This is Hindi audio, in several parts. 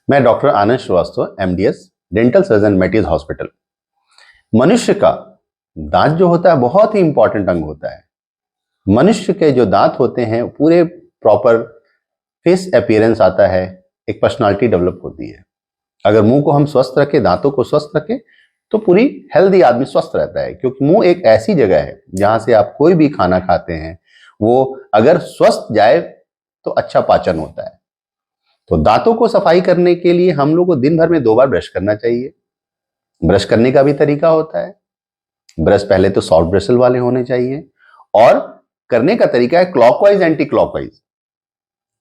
मैं doctor Anand Srivastava, MDS, dental surgeon, मेटिस हॉस्पिटल। मनुष्य का दांत जो होता है बहुत ही इंपॉर्टेंट अंग होता है। मनुष्य के जो दांत होते हैं पूरे प्रॉपर फेस अपीयरेंस आता है, एक पर्सनालिटी डेवलप होती है। अगर मुंह को हम स्वस्थ रखें, दांतों को स्वस्थ रखें, तो पूरी हेल्दी आदमी स्वस्थ रहता है, क्योंकि मुंह एक ऐसी जगह है जहां से आप कोई भी खाना खाते हैं वो अगर स्वस्थ जाए तो अच्छा पाचन होता है। तो दांतों को सफाई करने के लिए हम लोग को दिन भर में 2 बार ब्रश करना चाहिए। ब्रश करने का भी तरीका होता है। ब्रश पहले तो सॉफ्ट ब्रिसल वाले होने चाहिए और करने का तरीका है clockwise anti clockwise.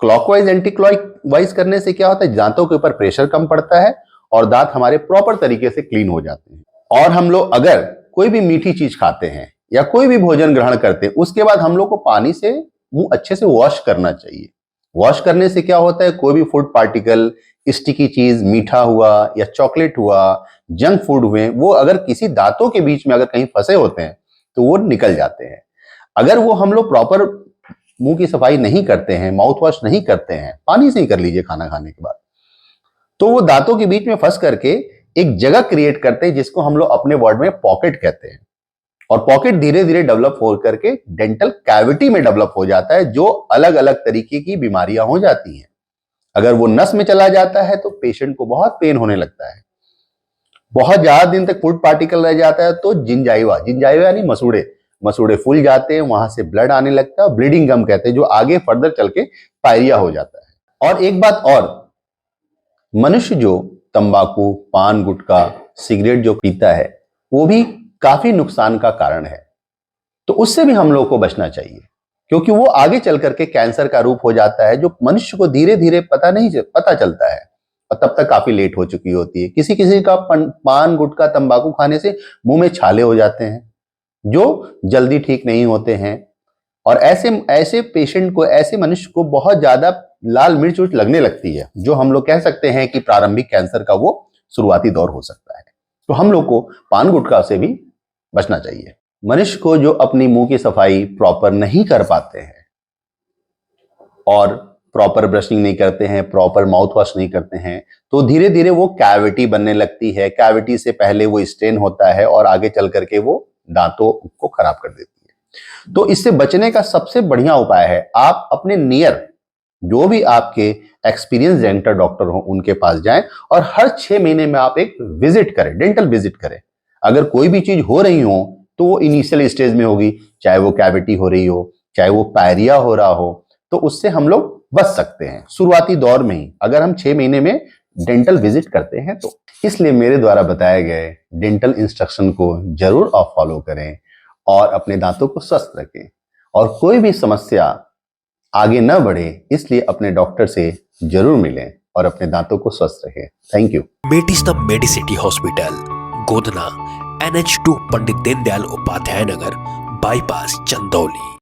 Clockwise anti clockwise करने से क्या होता है, दांतों के ऊपर प्रेशर कम पड़ता है और दांत हमारे प्रॉपर तरीके से क्लीन हो जाते हैं। और हम लोग अगर कोई भी मीठी चीज खाते हैं या कोई भी भोजन ग्रहण करते हैं, उसके बाद हम लोग को पानी से मुंह अच्छे से वॉश करना चाहिए। वॉश करने से क्या होता है, कोई भी फूड पार्टिकल, स्टिकी चीज, मीठा हुआ या चॉकलेट हुआ, जंक फूड हुए, वो अगर किसी दांतों के बीच में अगर कहीं फंसे होते हैं तो वो निकल जाते हैं। अगर वो हम लोग प्रॉपर मुंह की सफाई नहीं करते हैं, माउथ वॉश नहीं करते हैं, पानी से ही कर लीजिए खाना खाने के बाद, तो वो दांतों के बीच में फंस करके एक जगह क्रिएट करते हैं जिसको हम लोग अपने वर्ड में पॉकेट कहते हैं। और पॉकेट धीरे धीरे डेवलप हो करके डेंटल कैविटी में डेवलप हो जाता है, जो अलग अलग तरीके की बीमारियां हो जाती हैं। अगर वो नस में चला जाता है तो पेशेंट को बहुत पेन होने लगता है। बहुत ज्यादा दिन तक फूड पार्टिकल रह जाता है तो जिंजाइवा, जिंजाइवा यानी मसूड़े, मसूड़े फूल जाते हैं, वहां से ब्लड आने लगता है, ब्लीडिंग गम कहते हैं, जो आगे फर्दर चल के पायरिया हो जाता है। और एक बात और, मनुष्य जो तंबाकू, पान, गुटखा, सिगरेट जो पीता है वो भी काफी नुकसान का कारण है। तो उससे भी हम लोग को बचना चाहिए, क्योंकि वो आगे चल करके कैंसर का रूप हो जाता है, जो मनुष्य को धीरे धीरे पता चलता है और तब तक काफी लेट हो चुकी होती है। किसी किसी का पान, गुटखा, तंबाकू खाने से मुंह में छाले हो जाते हैं जो जल्दी ठीक नहीं होते हैं। और ऐसे ऐसे पेशेंट को, ऐसे मनुष्य को बहुत ज्यादा लाल मिर्च उर्च लगने लगती है, जो हम लोग कह सकते हैं कि प्रारंभिक कैंसर का वो शुरुआती दौर हो सकता है। तो हम लोग को पान गुटखा से भी बचना चाहिए। मनुष्य को जो अपनी मुंह की सफाई प्रॉपर नहीं कर पाते हैं और प्रॉपर ब्रशिंग नहीं करते हैं, प्रॉपर माउथ वॉश नहीं करते हैं, तो धीरे धीरे वो कैविटी बनने लगती है। कैविटी से पहले वो स्ट्रेन होता है और आगे चल करके वो दांतों को खराब कर देती है। तो इससे बचने का सबसे बढ़िया उपाय है, आप अपने नियर जो भी आपके एक्सपीरियंस डेंटल डॉक्टर हो उनके पास जाएं और हर 6 महीने में आप एक विजिट करें, डेंटल विजिट करें। अगर कोई भी चीज हो रही हो तो वो इनिशियल स्टेज में होगी, चाहे वो कैविटी हो रही हो, चाहे वो पायरिया हो रहा हो, तो उससे हम लोग बच सकते हैं शुरुआती दौर में ही, अगर हम 6 महीने में डेंटल विजिट करते हैं तो। इसलिए मेरे द्वारा बताए गए डेंटल इंस्ट्रक्शन को जरूर आप फॉलो करें और अपने दांतों को स्वस्थ रखें, और कोई भी समस्या आगे न बढ़े इसलिए अपने डॉक्टर से जरूर मिलें और अपने दांतों को स्वस्थ रखें। Thank you. मेडिस the medicity hospital, Godna, NH2 Pandit Deendayal Upadhyay Nagar, bypass, Chandauli.